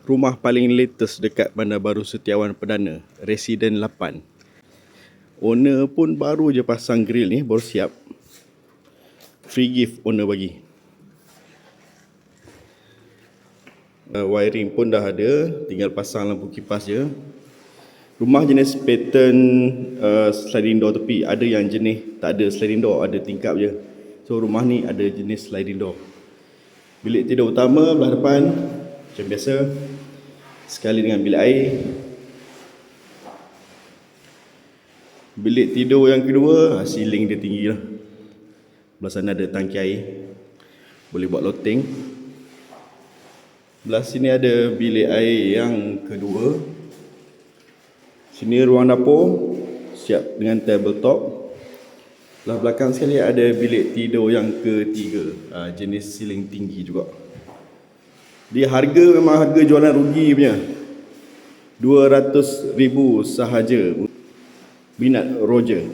rumah paling latest dekat Bandar Baru Setiawan Perdana, Residen 8. Owner pun baru je pasang grill ni, baru siap. Free gift owner bagi. Wiring pun dah ada, tinggal pasang lampu kipas je. Rumah jenis pattern sliding door tepi. Ada yang jenis tak ada sliding door, ada tingkap je. So rumah ni ada jenis sliding door. Bilik tidur utama belah depan macam biasa, sekali dengan bilik air. Bilik tidur yang kedua, ceiling dia tinggi lah. Belah sana ada tangki air, boleh buat loteng. Belah sini ada bilik air yang kedua. Sini ruang dapur, siap dengan tabletop. Belah belakang sekali ada bilik tidur yang ketiga, jenis ceiling tinggi juga. Dia harga memang harga jualan rugi punya, 200,000 sahaja. Minat Roger.